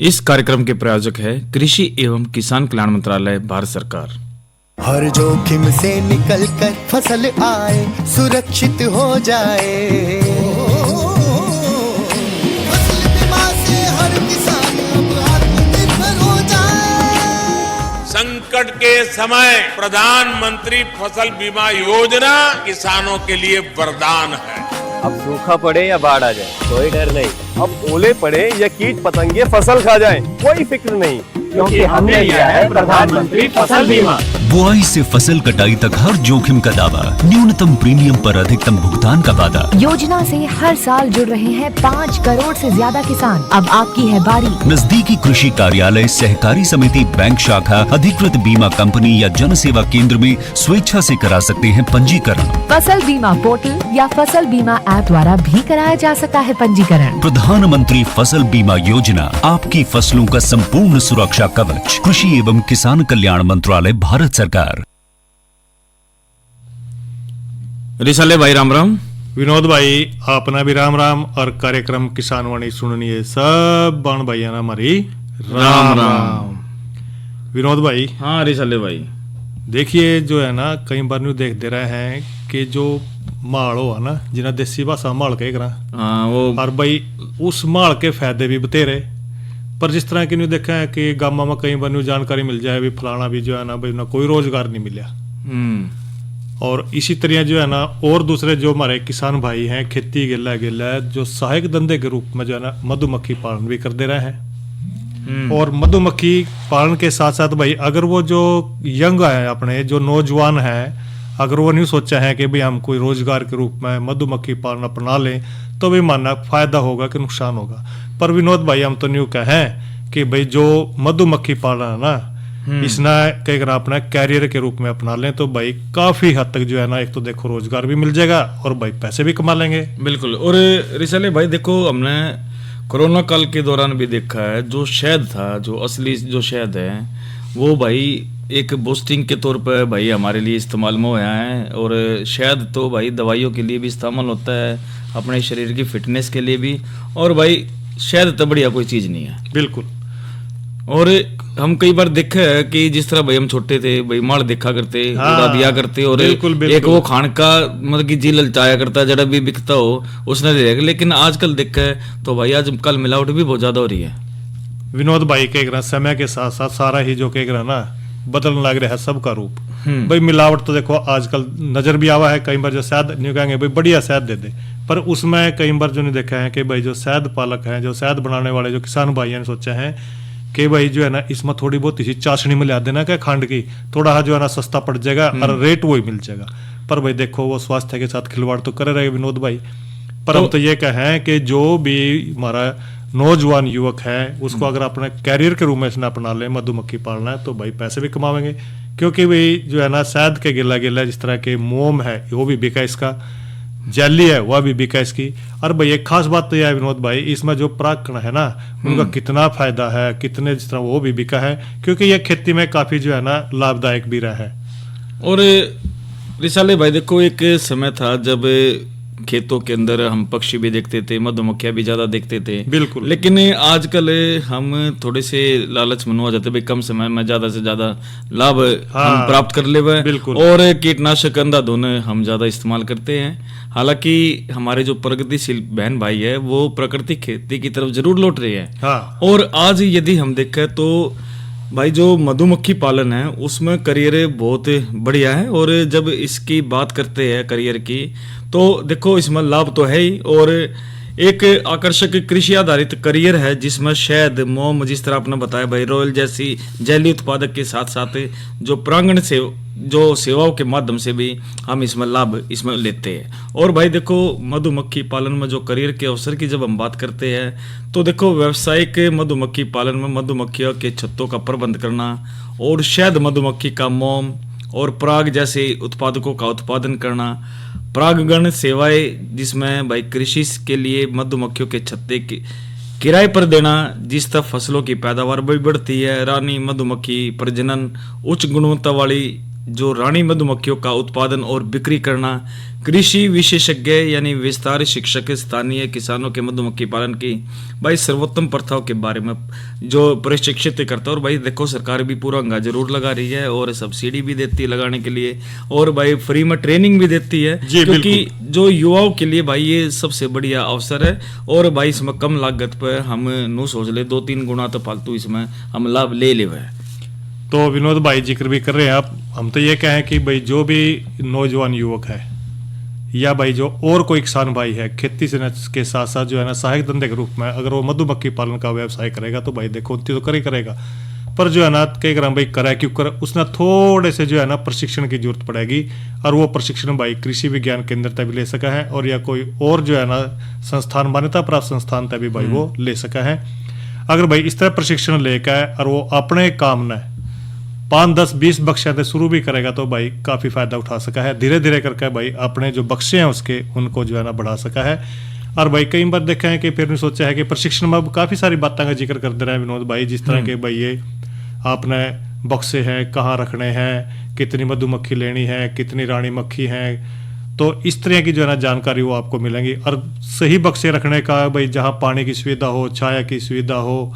इस कार्यक्रम के प्रायोजक है कृषि एवं किसान कल्याण मंत्रालय, भारत सरकार। हर जोखिम से निकल कर फसल आए, सुरक्षित हो जाए। फसल बीमा से हर किसान अब आत्मनिर्भर हो जाए। संकट के समय प्रधानमंत्री फसल बीमा योजना किसानों के लिए वरदान है। अब सूखा पड़े या बाढ़ आ जाए कोई डर नहीं, अब ओले पड़े या कीट पतंगे फसल खा जाए कोई फिक्र नहीं, क्योंकि हमने लिया है प्रधानमंत्री फसल बीमा। बुआई से फसल कटाई तक हर जोखिम का दावा, न्यूनतम प्रीमियम पर अधिकतम भुगतान का वादा। योजना से हर साल जुड़ रहे हैं 5 करोड़ से ज्यादा किसान। अब आपकी है बारी। नजदीकी कृषि कार्यालय, सहकारी समिति, बैंक शाखा, अधिकृत बीमा कंपनी या जन सेवा केंद्र में स्वेच्छा से करा सकते हैं पंजीकरण। फसल बीमा पोर्टल या फसल बीमा ऐप द्वारा भी कराया जा सकता है पंजीकरण। प्रधानमंत्री फसल बीमा योजना, आपकी फसलों का संपूर्ण सुरक्षा कवच। कृषि एवं किसान कल्याण मंत्रालय, भारत सरकार। रिसाले भाई राम राम। विनोद भाई अपना भी राम राम। और कार्यक्रम किसान वाणी सुननिए सब बाण भाइया ना हमारी राम राम। विनोद भाई, हाँ रिसाले भाई, देखिए जो है ना कई बार न्यू देख दे रहे हैं कि जो माल हो है ना, जिन्हें देसी भाषा माल कह करा, हाँ वो, और भाई उस माल के फायदे भी बतेरे। पर जिस तरह की न्यू देखा है कि गाँव में कई बार न्यू जानकारी मिल जाए भी फलाना भी जो है ना भाई ना कोई रोजगार नहीं मिला। और इसी तरह जो है ना और दूसरे जो हमारे किसान भाई हैं खेती गिला गिला जो सहायक धंधे के रूप में जो है ना मधुमक्खी पालन भी कर दे रहे हैं। और मधुमक्खी पालन के साथ साथ भाई अगर वो जो यंग है अपने जो नौजवान है, अगर वो नहीं सोचा है कि भाई हम कोई रोजगार के रूप में मधुमक्खी पालन अपना लें तो भी मानना फायदा होगा कि नुकसान होगा। पर विनोद भाई हम तो न्यू कहें कि भाई जो मधुमक्खी पालन है ना, इसने कई अगर अपना कैरियर के रूप में अपना लें तो भाई काफी हद तक जो है ना एक तो देखो रोजगार भी मिल जाएगा और भाई पैसे भी कमा लेंगे। बिल्कुल। और रिसाले भाई देखो, हमने कोरोना काल के दौरान भी देखा है जो शहद था, जो असली जो शहद है वो भाई एक बूस्टिंग के तौर पर भाई हमारे लिए इस्तेमाल में हुआ है। और शहद तो भाई दवाइयों के लिए भी इस्तेमाल होता है, अपने शरीर की फिटनेस के लिए भी। और भाई शहद तो बढ़िया कोई चीज़ नहीं है। बिल्कुल। और हम कई बार देखा है कि जिस तरह भाई हम छोटे थे भाई माड़ देखा करते, उड़ा दिया करते, और बिल्कुल, बिल्कुल। एक वो खान का मतलब कि जी ललचाया करता, जड़ा भी बिकता हो उसने दे देगा। लेकिन आजकल देखा है तो भाई आज कल मिलावट भी बहुत ज्यादा हो रही है। विनोद भाई कह रहा समय के साथ साथ सारा ही जो कह रहा ना बदलने लग रहा है सबका रूप। भाई मिलावट तो देखो आजकल नजर भी आवा है। कई बार जो शहद नहीं कहेंगे भाई बढ़िया शहद दे दे, पर उसमें कई बार जो नहीं देखा है कि भाई जो शहद पालक हैं, जो शहद बनाने वाले जो किसान भाई ने सोचा है कि भाई जो है ना इसमें थोड़ी बहुत इसी चाशनी मिला देना क्या खंड की, थोड़ा जो है ना सस्ता पड़ जाएगा और रेट वही मिल जाएगा। पर भाई देखो वो स्वास्थ्य के साथ खिलवाड़ तो कर रहे विनोद भाई। पर हम तो ये कहें कि जो भी हमारा नौजवान युवक है उसको अगर अपने कैरियर के रूप में इसने अपना ले मधुमक्खी पालना है तो भाई पैसे भी कमाएंगे। क्योंकि भाई जो है ना शहद के गिला गिला जिस तरह के मोम है वो भी बिका, इसका जैली है वह भी बिका इसकी। और भाई एक खास बात तो यह है विनोद भाई, इसमें जो परागकण है ना उनका कितना फायदा है, कितने जिस तरह वो भी बिका है, क्योंकि यह खेती में काफी जो है ना लाभदायक भी रहा है। और रिसाले भाई देखो, एक समय था जब खेतों के अंदर हम पक्षी भी देखते थे, मधुमक्खियां भी ज्यादा देखते थे। बिल्कुल। लेकिन आजकल हम थोड़े से लालच मनवा जाते भाई कम समय में ज्यादा से ज्यादा लाभ हम प्राप्त कर ले। बिल्कुल। और कीटनाशक अंधाधुन हम ज्यादा इस्तेमाल करते हैं। हालांकि हमारे जो प्रगतिशील बहन भाई है वो प्राकृतिक खेती की तरफ जरूर लौट रहे हैं। हाँ। और आज यदि हम देखें तो भाई जो मधुमक्खी पालन है उसमें करियर बहुत बढ़िया है। और जब इसकी बात करते हैं करियर की तो देखो इसमें लाभ तो है ही, और एक आकर्षक कृषि आधारित करियर है जिसमें शहद, मोम, जिस तरह आपने बताया भाई रॉयल जैसी जैली उत्पादक के साथ साथ जो प्रांगण से जो सेवाओं के माध्यम से भी हम इसमें लाभ इसमें लेते हैं। और भाई देखो मधुमक्खी पालन में जो करियर के अवसर की जब हम बात करते हैं तो देखो व्यावसायिक मधुमक्खी पालन में मधुमक्खियों के छत्तों का प्रबंध करना और शहद, मधुमक्खी का मोम और पराग जैसे उत्पादकों का उत्पादन करना, परागगण सेवाएं जिसमें भाई कृषि के लिए मधुमक्खियों के छत्ते की किराए पर देना, जिस तरह फसलों की पैदावार भी बढ़ती है, रानी मधुमक्खी प्रजनन, उच्च गुणवत्ता वाली जो रानी मधुमक्खियों का उत्पादन और बिक्री करना, कृषि विशेषज्ञ यानी विस्तार शिक्षक स्थानीय किसानों के मधुमक्खी पालन की भाई सर्वोत्तम प्रथाओं के बारे में जो प्रशिक्षित करता है। और भाई देखो सरकार भी पूरा अंगा जरूर लगा रही है और सब्सिडी भी देती है लगाने के लिए, और भाई फ्री में ट्रेनिंग भी देती है, जी, क्योंकि जो युवाओं के लिए भाई ये सबसे बढ़िया अवसर है। और भाई इसमें कम लागत पे हम नू सोच ले 2-3 गुना तो फालतू इसमें हम लाभ ले ले। तो विनोद भाई जिक्र भी कर रहे हैं आप, हम तो ये कहें कि भाई जो भी नौजवान युवक है या भाई जो और कोई किसान भाई है, खेती से के साथ साथ जो है ना सहायक धंधे के रूप में अगर वो मधुमक्खी पालन का व्यवसाय करेगा तो भाई देखो उन्नति तो कर ही करेगा, पर जो है ना कई ग्राम भाई करे क्यों कर, उसने थोड़े से जो है ना प्रशिक्षण की जरूरत पड़ेगी। और वो प्रशिक्षण भाई कृषि विज्ञान केंद्र तक भी ले सका है और या कोई और जो है ना संस्थान, मान्यता प्राप्त संस्थान तक भी भाई वो ले सका है। अगर भाई इस तरह प्रशिक्षण लेकर और वो अपने काम ने 5-10-20 बक्से से शुरू भी करेगा तो भाई काफी फायदा उठा सका है। धीरे धीरे करके भाई अपने जो बक्से हैं उसके उनको जो है ना बढ़ा सका है। और भाई कई बार देखा है कि फिर ने सोचा है कि प्रशिक्षण में अब काफी सारी बातों का जिक्र करते रहे विनोद भाई, जिस तरह के भाई ये आपने बक्से हैं, कहाँ रखने हैं, कितनी मधुमक्खी लेनी है, कितनी रानी मक्खी हैं, तो इस तरह की जो है ना जानकारी वो आपको मिलेंगी। और सही बक्से रखने का भाई जहाँ पानी की सुविधा हो, छाया की सुविधा हो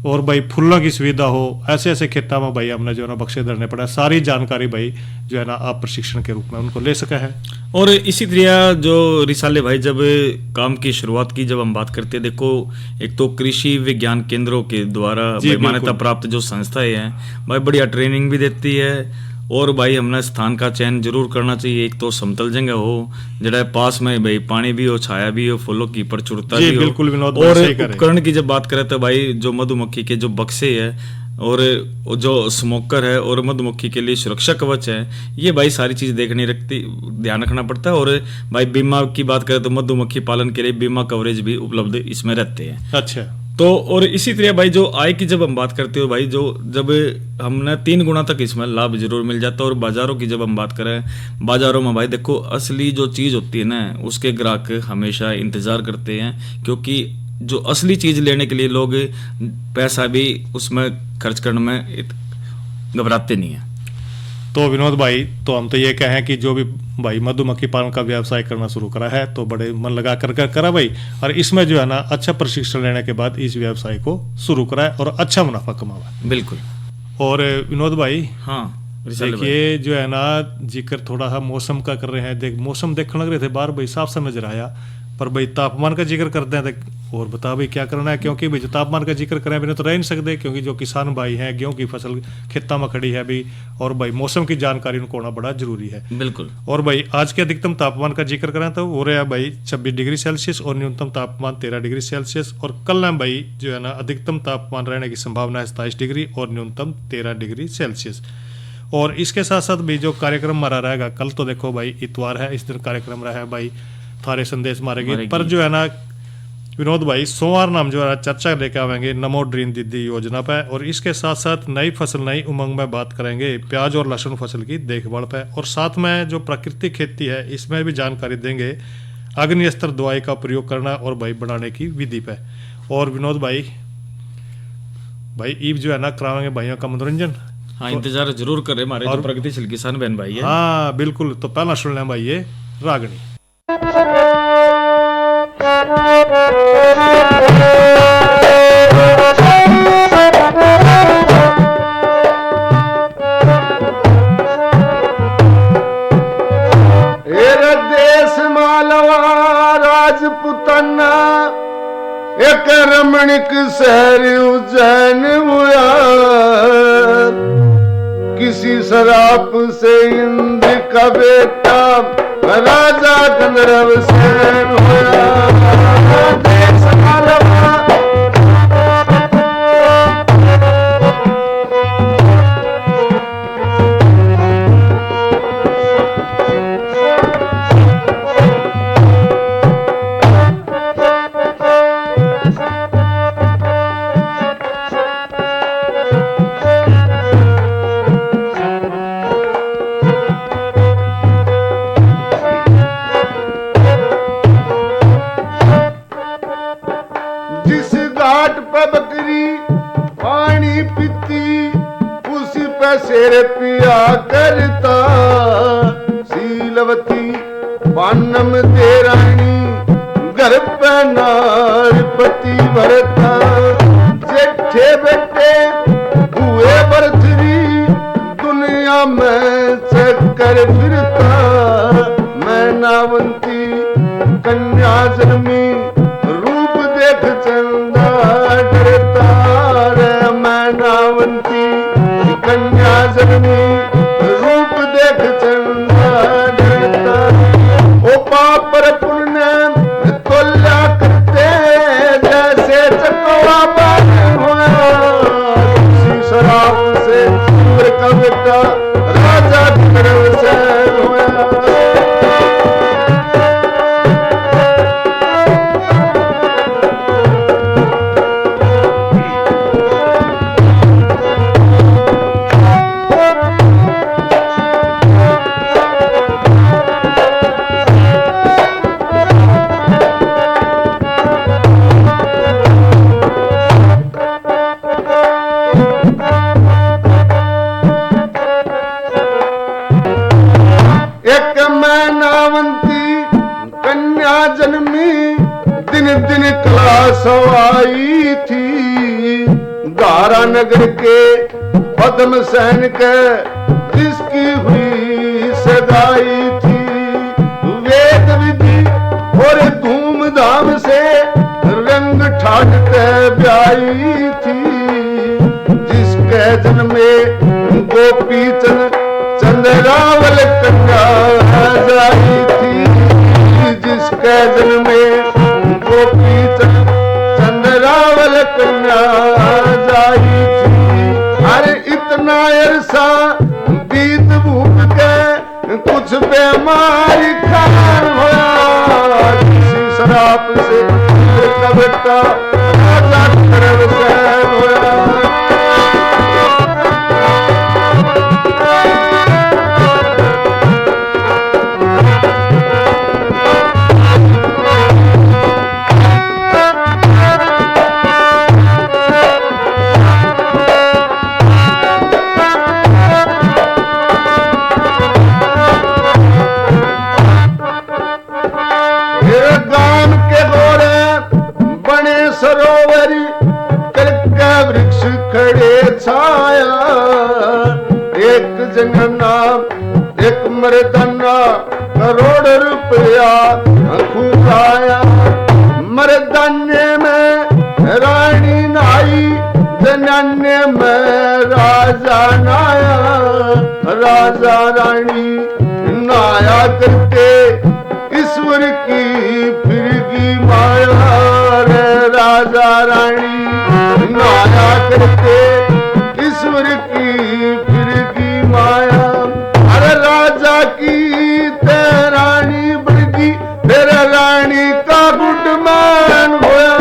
और भाई फूलों की सुविधा हो, ऐसे ऐसे खेतों में भाई हमने जो है ना बक्से धरने पड़ा, सारी जानकारी भाई जो है ना आप प्रशिक्षण के रूप में उनको ले सका है। और इसी तरह जो रिसाले भाई जब काम की शुरुआत की, जब हम बात करते हैं, देखो एक तो कृषि विज्ञान केंद्रों के द्वारा भाई मान्यता प्राप्त जो संस्थाएं हैं भाई बढ़िया ट्रेनिंग भी देती है। और भाई हमने स्थान का चयन जरूर करना चाहिए, एक तो समतल जगह हो, जड़ा पास में भाई पानी भी हो, छाया भी हो, फूलों की प्रचुरता भी हो। बिल्कुल विनोद, और उपकरण की जब बात करें तो भाई जो मधुमक्खी के जो बक्से है और जो स्मोकर है और मधुमक्खी के लिए सुरक्षा कवच है, ये भाई सारी चीज ध्यान रखना पड़ता है। और भाई बीमा की बात करें तो मधुमक्खी पालन के लिए बीमा कवरेज भी उपलब्ध इसमें रहते हैं। अच्छा, तो और इसी तरह भाई जो आय की जब हम बात करते हो भाई, जो जब हमने 3 गुना तक इसमें लाभ जरूर मिल जाता है। और बाजारों की जब हम बात करें, बाजारों में भाई देखो असली जो चीज होती है ना उसके ग्राहक हमेशा इंतजार करते हैं, क्योंकि जो असली चीज लेने के लिए लोग पैसा भी उसमें खर्च करने में घबराते नहीं है। तो विनोद भाई, तो हम तो ये कहें कि जो भी भाई मधुमक्खी पालन का व्यवसाय करना शुरू करा है तो बड़े मन लगा कर करा भाई, और इसमें जो है ना अच्छा प्रशिक्षण लेने के बाद इस व्यवसाय को शुरू करा है और अच्छा मुनाफा कमावा। बिल्कुल। और विनोद भाई, हाँ देखिए जो है ना जिक्र थोड़ा सा मौसम का कर रहे हैं, मौसम देखने लग रहे थे बाहर भाई साफ सा नजर आया, पर भाई तापमान का जिक्र करते हैं और बता भाई क्या करना है, क्योंकि भाई जो तापमान का जिक्र करें बिना तो रह नहीं सकते, क्योंकि जो किसान भाई हैं गेहूं की फसल खेतों में खड़ी है अभी, और भाई मौसम की जानकारी उनको होना बड़ा जरूरी है। बिल्कुल। और भाई आज के अधिकतम तापमान का जिक्र करें तो हो रहा है भाई 26 डिग्री सेल्सियस और न्यूनतम तापमान 13 डिग्री सेल्सियस। और कल है भाई जो है ना अधिकतम तापमान रहने की संभावना है 27 डिग्री और न्यूनतम 13 डिग्री सेल्सियस। और इसके साथ साथ भी जो कार्यक्रम हमारा रहेगा कल, तो देखो भाई इतवार है, इस दिन कार्यक्रम रहा है भाई थारे संदेश मारेंगे, पर जो है ना विनोद भाई सोमवार नाम जो है चर्चा लेके आवेंगे नमो ड्रीम दीदी योजना पे, और इसके साथ साथ नई फसल नई उमंग में बात करेंगे प्याज और लहसुन फसल की देखभाल पे, और साथ में जो प्राकृतिक खेती है इसमें भी जानकारी देंगे अग्नि अस्त्र दवाई का प्रयोग करना और भाई बनाने की विधि पे। और विनोद भाई ईब जो है ना करावेंगे भाइयों का मनोरंजन। हाँ, इंतजार जरूर कर रहे हमारे जो प्रगतिशील किसान बहन भाई है। हाँ बिल्कुल, तो पहला सुन लें भाई ये रागनी। देश मालवा राजपुताना एक रमणीक शहर उज्जैन हुआ, किसी शराप से इंद्र का बेटा राजा गंधर्व सेन हुआ। देश मालवा शेर पिया करता शीलवती पानम दे रानी घर पे नारपति भरता जेठे बेटे हुए बरथरी दुनिया में चक्कर फिरता मैं नावंती कन्या जन्मी रूप देख चंदा डरता रे मैं नावंती कन्या जन्मी रूप देख चंदा डरता ओ पापर पुण्य तोल्या करते जैसे चकवा बान हुआ किसी शराब से सूर का बेटा राजा धर्म से हुआ एक मैं नावंती कन्या जन्मी दिन दिन क्लास आई थी गारा नगर के पद्म सैन के जिसकी हुई सगाई थी वेद विधि और धूमधाम से रंग ठाटते ब्याई थी जिसके जन्मे गोपी चंद्रावल कन्या जाई थी जिसके जन्मे गोपी चंद्रावल कन्या जाई थी अरे इतना अरसा बीत भूख के कुछ बीमारी खान होया किसी शराब से का बेटा राजा धर्म से होया सरोवरी करके वृक्ष खड़े छाया एक जनना एक मर्दाना करोड़ रुपया खुदाया मर्दाने में रानी नाई जनाने में राजा नाया राजा रानी नाया करके ईश्वर की फिरगी माया राजा रानी नाया करके ईश्वर की फिरगी माया अरे राजा की ते रानी बड़गी तेरे रानी का गुडमान होया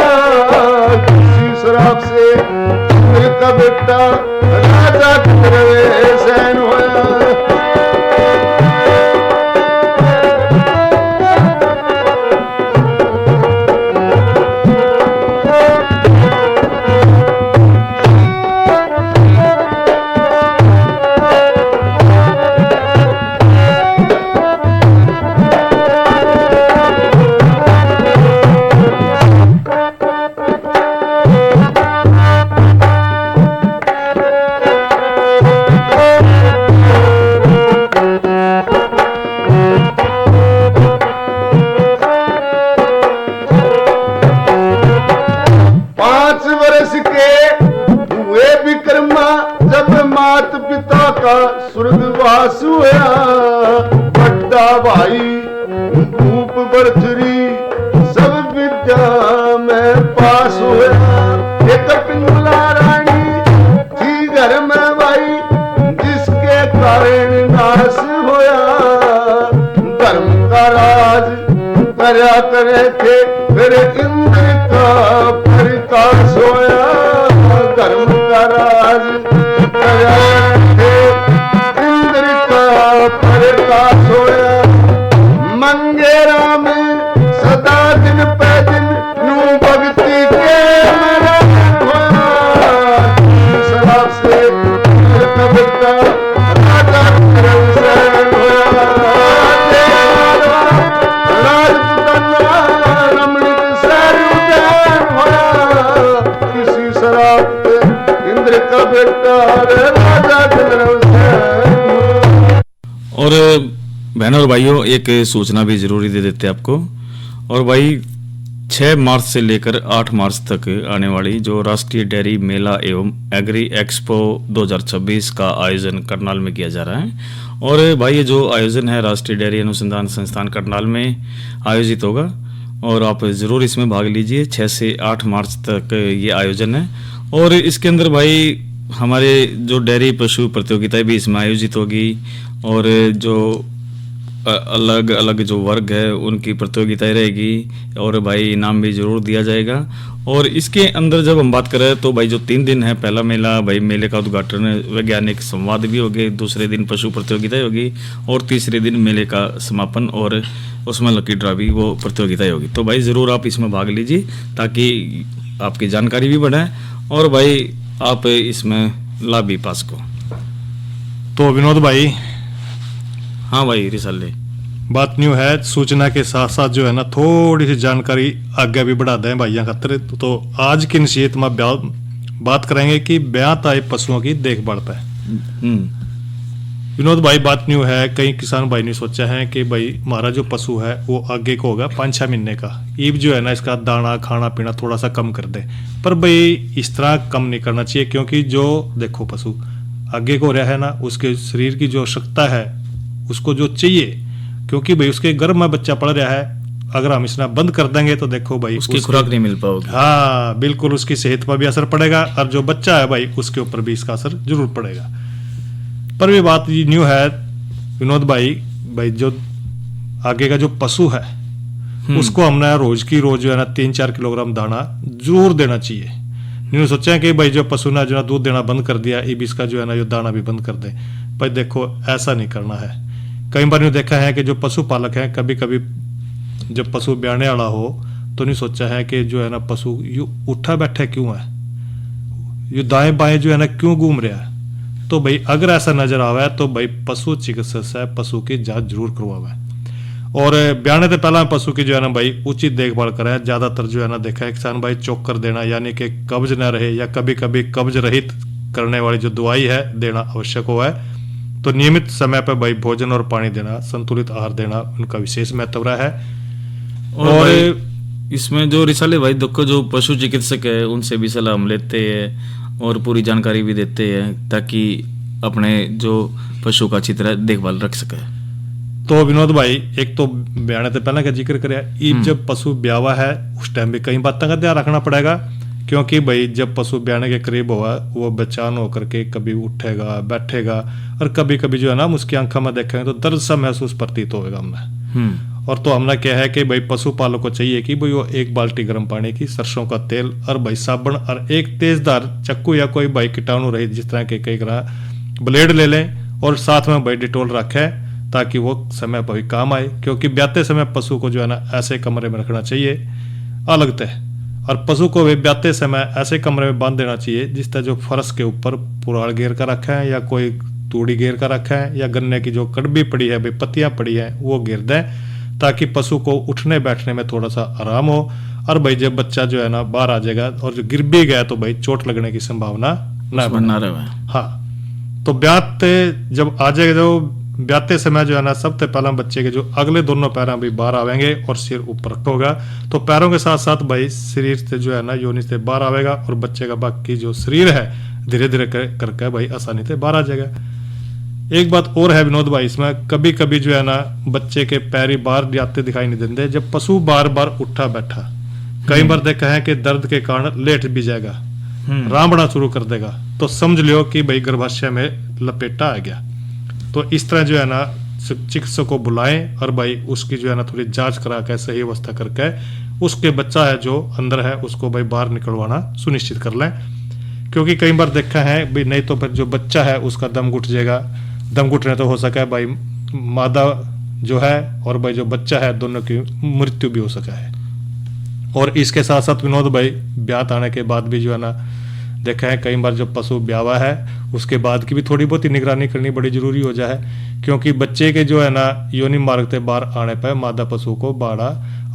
किसी शराब से का बेटा राजा की सैन होया स्वर्गवास हुआ बड़ा भाई धूप बरथरी सब विद्या में पास हुआ एक पिंगला रानी थी घर में भाई जिसके कारण नाश होया धर्म का राज करया करे थे फिर इंद्र का प्रकाश होया धर्म का राज करया प्रकाश होया मंगेरा में सदा दिन पे दिन नू भक्ति के शराब से कविता राजा बेटा रे राजा सिमरन से। और बहनों और भाइयों, एक सूचना भी जरूरी दे देते हैं आपको। और भाई 6 मार्च से लेकर 8 मार्च तक आने वाली जो राष्ट्रीय डेयरी मेला एवं एग्री एक्सपो 2026 का आयोजन करनाल में किया जा रहा है। और भाई ये जो आयोजन है राष्ट्रीय डेयरी अनुसंधान संस्थान करनाल में आयोजित होगा और आप ज़रूर इसमें भाग लीजिए। 6 से 8 मार्च तक ये आयोजन है। और इसके अंदर भाई हमारे जो डेयरी पशु प्रतियोगिताएं भी इसमें आयोजित होगी और जो अलग अलग जो वर्ग है उनकी प्रतियोगिताएं रहेगी और भाई इनाम भी जरूर दिया जाएगा। और इसके अंदर जब हम बात करें तो भाई जो 3 दिन है, पहला मेला भाई मेले का उद्घाटन वैज्ञानिक संवाद भी होगी, दूसरे दिन पशु प्रतियोगिताएं होगी और तीसरे दिन मेले का समापन और उसमें लकी ड्रा भी वो प्रतियोगिताएं होगी। तो भाई ज़रूर आप इसमें भाग लीजिए ताकि आपकी जानकारी भी बढ़े और भाई आप इसमें लाभ भी पा सको। तो विनोद भाई, हाँ भाई रिसाले, बात न्यू है, सूचना के साथ साथ जो है ना थोड़ी सी जानकारी आगे भी बढ़ा दें भाइयों खातर। तो आज की नसीहत में बात करेंगे कि ब्यात आए पशुओं की देखभाल पे। विनोद भाई, बात न्यू है, कई किसान भाई ने सोचा है कि भाई हमारा जो पशु है वो आगे को होगा 5-6 महीने का, ईब जो है ना इसका दाना खाना पीना थोड़ा सा कम कर दे। पर भाई इस तरह कम नहीं करना चाहिए, क्योंकि जो देखो पशु आगे को रहा है ना, उसके शरीर की जो आवश्यकता है उसको जो चाहिए, क्योंकि भाई उसके गर्भ में बच्चा पड़ रहा है, अगर हम इसना बंद कर देंगे तो देखो भाई उसकी खुराक नहीं मिल पाओगी। हाँ बिल्कुल, उसकी सेहत पर भी असर पड़ेगा और जो बच्चा है भाई उसके ऊपर भी इसका असर जरूर पड़ेगा। पर भी बात ये न्यू है विनोद भाई जो आगे का जो पशु है उसको हमने रोज जो है ना 3-4 किलोग्राम दाना जरूर देना चाहिए। न्यू सोचा कि भाई जो पशु ने जो है दूध देना बंद कर दिया, अब इसका जो है ना ये दाना भी बंद कर दे। भाई देखो ऐसा नहीं करना है। कई बार न्यू देखा है कि जो पशुपालक हैं कभी कभी जब पशु ब्याने वाला हो तो नहीं सोचा है कि जो है ना पशु यू उठा बैठा क्यों है, ये दाएं बाएं जो है ना क्यों घूम रहा है। तो भाई अगर ऐसा नजर आवा है तो भाई पशु चिकित्सक से पशु की जांच जरूर करवावे और ब्याने से पहला पशु की जो है ना भाई उचित देखभाल करें। ज्यादातर जो है ना देखा है किसान भाई चोकर देना, यानी कि कब्ज न रहे या कभी कभी कब्ज रहित करने वाली जो दवाई है देना आवश्यक हुआ है। तो नियमित समय पर भाई भोजन और पानी देना, संतुलित आहार देना उनका विशेष महत्व रहा है। और इसमें जो रिसाले भाई देखो जो पशु चिकित्सक है उनसे भी सलाह हम लेते हैं और पूरी जानकारी भी देते हैं ताकि अपने जो पशु का अच्छी तरह देखभाल रख सके। तो विनोद भाई, एक तो ब्याने से पहले का जिक्र करें, जब पशु ब्यावा है उस टाइम भी कई बातों का ध्यान रखना पड़ेगा, क्योंकि भाई जब पशु ब्याने के करीब हुआ वो बेचैन होकर के कभी उठेगा बैठेगा और कभी कभी जो है ना उसकी आंखों में देखेंगे तो दर्द सा महसूस प्रतीत होगा हमें। और तो हमने क्या है कि भाई पशुपालक को चाहिए कि भाई वो 1 बाल्टी गर्म पानी की सरसों का तेल और भाई साबुन और एक तेजदार चाकू या कोई भाई कीटाणु रहित जिस तरह के कई तरह ब्लेड ले लें और साथ में भाई डिटोल रखें ताकि वो समय पर भी काम आए। क्योंकि ब्याते समय पशु को जो है ना ऐसे कमरे में रखना चाहिए अलग तय, और पशु को भी ब्याते समय ऐसे कमरे में बांध देना चाहिए जिस तरह जो फर्श के ऊपर पुराड़ घेर कर रखा है या कोई तूड़ी घेर कर रखा है या गन्ने की जो कड़बी पड़ी है भाई पत्तियां पड़ी है वो घेर दें ताकि पशु को उठने बैठने में थोड़ा सा आराम हो। और भाई जब बच्चा जो है ना बाहर आ जाएगा और जो गिर भी गया तो भाई चोट लगने की संभावना ना रहे। हाँ, तो ब्याते जब आ जाएगा जो ब्याते समय जो है ना सबसे पहला बच्चे के जो अगले दोनों पैर भी बाहर आवेंगे और सिर ऊपर होगा, तो पैरों के साथ साथ भाई शरीर से जो है ना योनि से बाहर आवेगा और बच्चे का बाकी जो शरीर है धीरे धीरे करके भाई आसानी से बाहर आ जाएगा। एक बात और है विनोद भाई, इसमें कभी कभी जो है ना बच्चे के पैर बाहर जाते दिखाई नहीं देते जब पशु बार बार उठा बैठा। कई बार देखा है कि दर्द के कारण लेट भी जाएगा, रामड़ा शुरू कर देगा, तो समझ लियो कि भाई गर्भाशय में लपेटा आ गया। तो इस तरह जो है ना चिकित्सक को बुलाएं और भाई उसकी जो है ना थोड़ी जांच करा के सही अवस्था करके उसके बच्चा है जो अंदर है उसको भाई बाहर निकलवाना सुनिश्चित कर लें। क्योंकि कई बार देखा है भाई नहीं तो फिर जो बच्चा है उसका दम घुट जाएगा, दम घुटने तो हो सका भाई मादा जो है और भाई जो बच्चा है दोनों की मृत्यु भी हो सका है। और इसके साथ साथ विनोद भाई ब्यात आने के बाद भी जो है ना देखा है कई बार जब पशु ब्यावा है उसके बाद की भी थोड़ी बहुत ही निगरानी करनी बड़ी जरूरी हो जाए, क्योंकि बच्चे के जो है ना योनि मार्ग से बाहर आने पर मादा पशु को बड़ा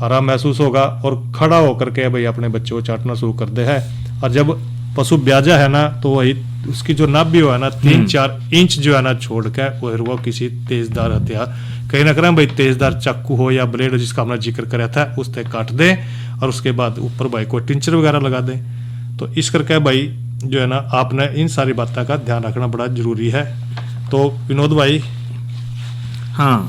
आराम महसूस होगा और खड़ा होकर के भाई अपने बच्चे को चाटना शुरू कर दे है। और जब पशु ब्याजा है ना तो वही उसकी जो नाभ भी है ना 3-4 इंच जो है ना छोड़ के वो किसी तेजदार हथियार कहीं ना करें भाई तेजदार चाकू हो या ब्लेड हो जिसका हमने जिक्र कराया था उससे काट दें और उसके बाद ऊपर भाई कोई टिंचर वगैरह लगा दें। तो इस करके भाई जो है ना आपने इन सारी बातों का ध्यान रखना बड़ा जरूरी है। तो विनोद भाई हाँ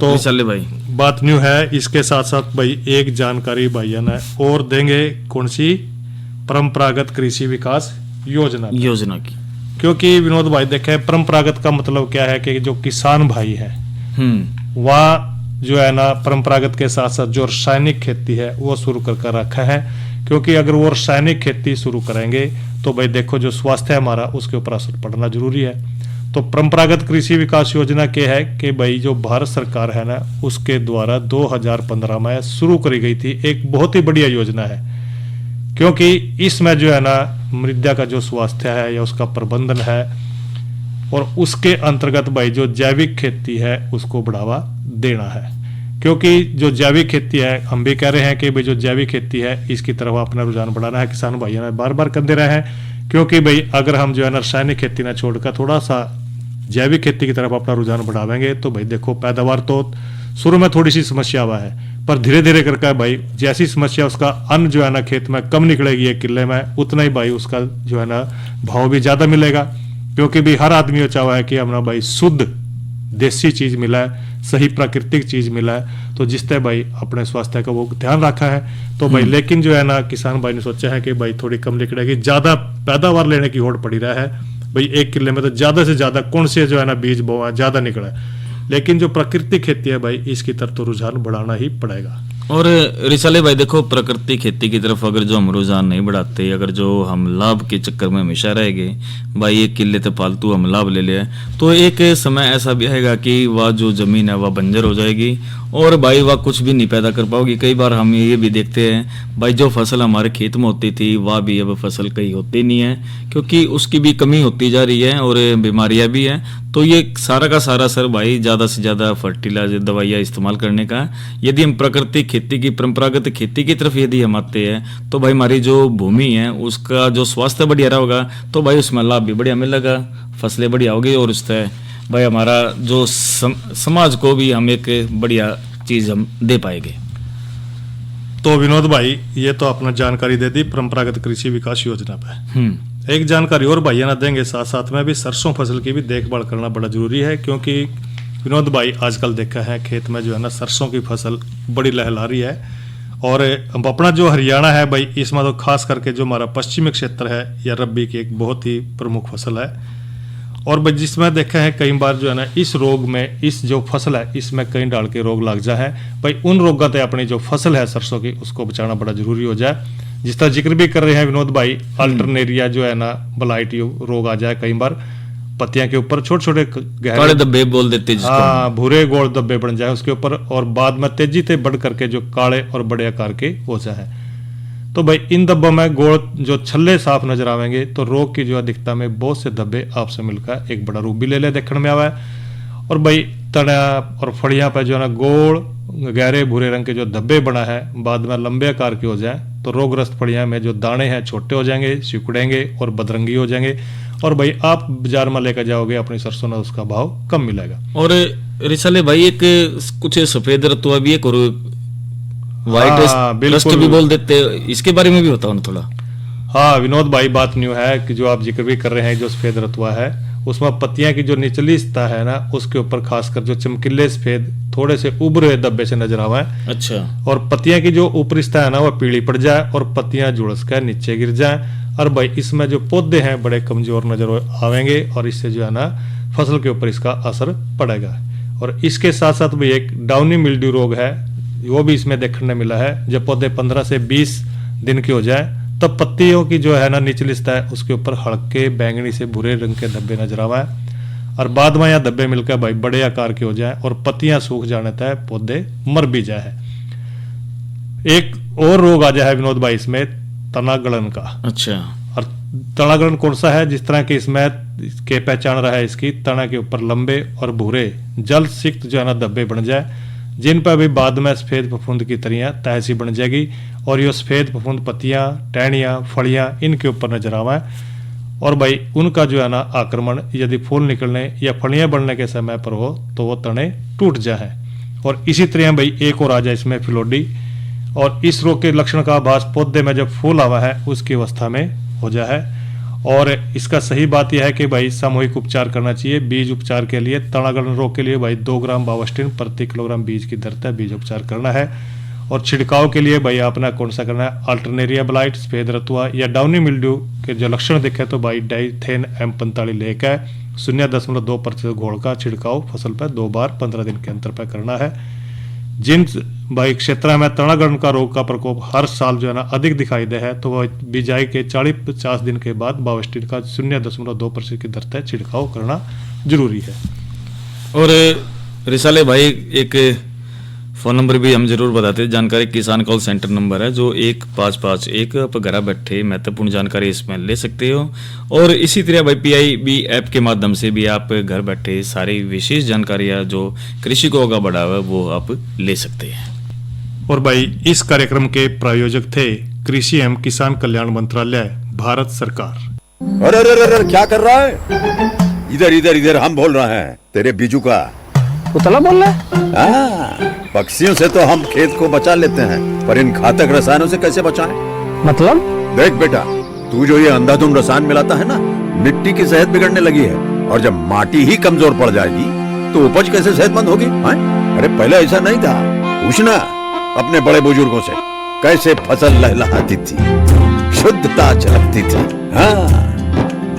तो चले भाई बात न्यू है। इसके साथ साथ भाई एक जानकारी भाई ने और देंगे कौन सी परंपरागत कृषि विकास योजना की, क्योंकि विनोद भाई देखे परंपरागत का मतलब क्या है कि जो किसान भाई है वह जो है ना परंपरागत के साथ साथ जो रासायनिक खेती है वो शुरू कर रखा है, क्योंकि अगर वो रासायनिक खेती शुरू करेंगे तो भाई देखो जो स्वास्थ्य है हमारा उसके ऊपर असर पड़ना जरूरी है। तो परंपरागत कृषि विकास योजना क्या है कि भाई जो भारत सरकार है ना उसके द्वारा 2015 में शुरू करी गई थी, एक बहुत ही बढ़िया योजना है, क्योंकि इसमें जो है ना मृदा का जो स्वास्थ्य है या उसका प्रबंधन है और उसके अंतर्गत भाई जो जैविक खेती है उसको बढ़ावा देना है। क्योंकि जो जैविक खेती है हम भी कह रहे हैं कि भाई जो जैविक खेती है इसकी तरफ अपना रुझान बढ़ाना है, किसान भाइयों ने बार बार कर दे रहे हैं। क्योंकि भाई अगर हम जो है ना रासायनिक खेती ना छोड़कर थोड़ा सा जैविक खेती की तरफ अपना रुझान बढ़ावेंगे तो भाई देखो पैदावार तो शुरू में थोड़ी सी समस्या हुआ है पर धीरे धीरे करके भाई जैसी समस्या उसका अन्न जो है ना खेत में कम निकलेगी एक किले में उतना ही भाई उसका जो है ना भाव भी ज्यादा मिलेगा। क्योंकि भी हर आदमी चाहा है कि हमने भाई शुद्ध देसी चीज मिला है, सही प्राकृतिक चीज मिला है, तो जिससे भाई अपने स्वास्थ्य का वो ध्यान रखा है। तो भाई लेकिन जो है ना किसान भाई ने सोचा है कि भाई थोड़ी कम निकलेगी, ज्यादा पैदावार लेने की होड़ पड़ी रहा है भाई एक किले में तो ज्यादा से ज्यादा कौन से जो है ना बीज बोआ ज्यादा निकला है। लेकिन जो प्राकृतिक खेती है भाई इसकी तरफ तो रुझान बढ़ाना ही पड़ेगा। और रिसाले भाई देखो प्रकृति खेती की तरफ अगर जो हम रुझान नहीं बढ़ाते, अगर जो हम लाभ के चक्कर में हमेशा रह गए भाई एक किले तो फालतू हम लाभ ले लिया तो एक समय ऐसा भी आएगा कि वह जो जमीन है वह बंजर हो जाएगी और भाई वह कुछ भी नहीं पैदा कर पाओगी। कई बार हम ये भी देखते हैं भाई जो फसल हमारे खेत में होती थी वह भी अब फसल कहीं होती नहीं है, क्योंकि उसकी भी कमी होती जा रही है और बीमारियां भी हैं। तो ये सारा का सारा सर भाई ज़्यादा से ज़्यादा फर्टिलाइजर दवाइयाँ इस्तेमाल करने का, यदि हम प्राकृतिक खेती की परंपरागत खेती की तरफ यदि हम आते हैं तो भाई हमारी जो भूमि है उसका जो स्वास्थ्य बढ़िया रहेगा तो भाई उसमें लाभ भी बढ़िया मिलेगा, फसलें बढ़िया होगी और उससे भाई हमारा जो समाज को भी हम एक बढ़िया चीज हम दे पाएंगे। तो विनोद भाई ये तो अपना जानकारी दे दी परंपरागत कृषि विकास योजना पे। एक जानकारी और भाइयों ना देंगे साथ साथ में भी सरसों फसल की भी देखभाल करना बड़ा जरूरी है, क्योंकि विनोद भाई आजकल देखा है खेत में जो है ना सरसों की फसल बड़ी लहला रही है और अपना जो हरियाणा है भाई इसमें तो खास करके जो हमारा पश्चिमी क्षेत्र है या रबी की एक बहुत ही प्रमुख फसल है। और भाई जिसमें देखा है कई बार जो है ना इस रोग में इस जो फसल है इसमें कई डाल के रोग लग जाए है भाई उन रोगों से अपनी जो फसल है सरसों की उसको बचाना बड़ा जरूरी हो जाए। जिस तरह जिक्र भी कर रहे हैं विनोद भाई अल्टरनेरिया जो है ना ब्लाइट रोग आ जाए, कई बार पत्तियां के ऊपर छोटे छोटे काले धब्बे बोल देते हैं, हाँ भूरे गोल धब्बे बन जाए उसके ऊपर और बाद में तेजी से बढ़ करके जो काले और बड़े आकार के हो जाए। तो भाई इन धब्बों में गोल जो छल्ले साफ नजर आवेंगे तो रोग की जो अधिकता में बहुत से धब्बे आपसे मिलकर एक बड़ा रूप भी ले देखने में आवा है। और भाई तना और फड़िया पर जो है ना गोल गहरे भूरे रंग के जो धब्बे बना है बाद में लंबे आकार के हो जाए तो रोगग्रस्त फड़िया में जो दाने हैं छोटे हो जाएंगे, सिकुड़ेंगे और बदरंगी हो जाएंगे और भाई आप बाजार में लेकर जाओगे अपनी सरसों ना उसका भाव कम मिलेगा। और रिसाले भाई एक कुछ सफेद रत्वा भी एक और व्हाइट रस्ट भी बोल देते, इसके बारे में भी बताओ ना थोड़ा। हाँ विनोद भाई बात न्यू है कि जो आप जिक्र भी कर रहे हैं जो सफेद रत्वा है उसमें पत्तियां की जो निचली सतह है ना उसके ऊपर खासकर जो चमकीले सफेद थोड़े से उभरे हुए धब्बे से नजर आवा है। अच्छा। और पत्तियां की जो ऊपरी सतह है ना वह पीली पड़ जाए और पत्तियां झुलस कर नीचे गिर जाए और भाई इसमें जो पौधे हैं बड़े कमजोर नजर आवेंगे और इससे जो है ना फसल के ऊपर इसका असर पड़ेगा। और इसके साथ साथ भी एक डाउनी मिल्ड्यू रोग है वो भी इसमें देखने मिला है। जब पौधे 15 से 20 दिन के हो जाए तब पत्तियों की जो है ना निचली सतह उसके ऊपर हल्के बैंगनी से भूरे रंग के धब्बे नजर आवा है और बाद में यह धब्बे मिलकर भाई बड़े आकार के हो जाए और पत्तियां सूख जाने तक पौधे मर भी जाए। एक और रोग आ जाए विनोद भाई इसमें तनागलन का। अच्छा। और तनागलन कौन सा है, जिस तरह की इसमें के पहचान रहा है इसकी तना के ऊपर लंबे और भूरे जल सिक्त जो है ना धब्बे बन जाए जिन पर भी बाद में सफेद फफूंद की तरियां तहसी बन जाएगी और ये सफेद फफूंद पत्तियां, टहनियां, फलियां इनके ऊपर नजर आवा है। और भाई उनका जो है ना आक्रमण यदि फूल निकलने या फलियां बनने के समय पर हो तो वो तने टूट जाए। और इसी तरह भाई एक और आ जाए इसमें फिलोडी, और इस रोग के लक्षण का आभास पौधे में जब फूल आवा है उसकी अवस्था में हो जाए। और इसका सही बात यह है कि भाई सामूहिक उपचार करना चाहिए। बीज उपचार के लिए तनागण रोग के लिए भाई 2 ग्राम बावस्टिन प्रति किलोग्राम बीज की दर तक बीज उपचार करना है। और छिड़काव के लिए भाई आपने कौन सा करना है, अल्टरनेरिया ब्लाइट, सफेद रतुआ या डाउनी मिल्ड्यू के जो लक्षण दिखे तो भाई डाइथेन M45 लेकर 0.2% घोल का छिड़काव फसल पर 2 बार 15 दिन के अंतर पर करना है। जिन भाई क्षेत्र में तनागण का रोग का प्रकोप हर साल जो है ना अधिक दिखाई दे है तो वह बिजाई के 40-50 दिन के बाद बावस्टिन का 0.2% की दर तक छिड़काव करना जरूरी है। और रिसाले भाई एक फ़ोन नंबर भी हम जरूर बताते हैं, जानकारी किसान कॉल सेंटर नंबर है जो 1551, आप घर बैठे महत्वपूर्ण जानकारी इसमें ले सकते हो। और इसी तरह भाई PIB ऐप के माध्यम से भी आप घर बैठे सारी विशेष जानकारियां जो कृषि को आगे बढ़ावा वो आप ले सकते हैं। और भाई इस कार्यक्रम के प्रायोजक थे कृषि एवं किसान कल्याण मंत्रालय, भारत सरकार। अरे अरे अरे क्या कर रहा है? इधर इधर इधर हम बोल रहे हैं तेरे बीजू का। उतला बोल रहा है? हाँ, पक्षियों से तो हम खेत को बचा लेते हैं पर इन घातक रसायनों से कैसे बचाएं? मतलब? देख बेटा, तू जो ये अंधाधुंध रसायन मिलाता है ना, मिट्टी की सेहत बिगड़ने लगी है और जब माटी ही कमजोर पड़ जाएगी तो उपज कैसे सेहतमंद होगी? अरे पहले ऐसा नहीं था, पूछना अपने बड़े बुजुर्गों से कैसे फसल लहलहाती थी, शुद्धता झलकती थी। हाँ,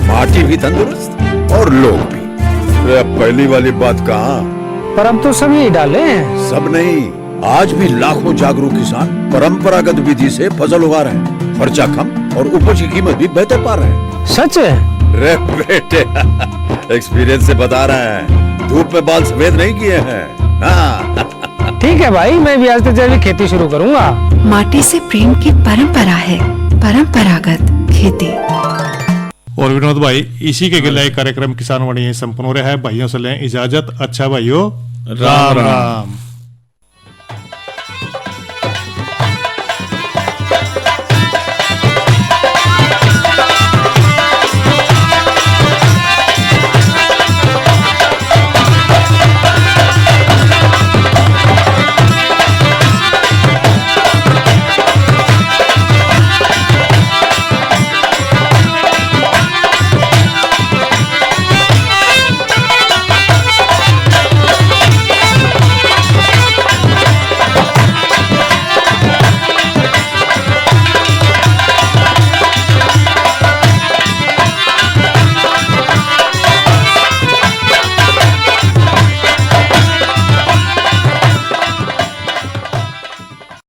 माटी भी तंदुरुस्त और लोग भी। अब पहली वाली बात कहाँ, पर अब तो सब यही डाले हैं। सब नहीं, आज भी लाखों जागरूक किसान परंपरागत विधि से फसल उगा रहे हैं, खर्चा कम और उपज की कीमत भी बेहतर पा रहे हैं। सच है? रे बेटे, एक्सपीरियंस से बता रहे हैं, धूप में बाल सफेद नहीं किए हैं। हाँ। ठीक है भाई, मैं भी आज से जैविक खेती शुरू करूंगा। माटी से प्रेम की परंपरा है, परंपरागत खेती। और विनोद भाई इसी के लिए कार्यक्रम किसान वाणी संपन्न हो रहा है। भाइयों से लें इजाजत। अच्छा भाइयों, राम राम।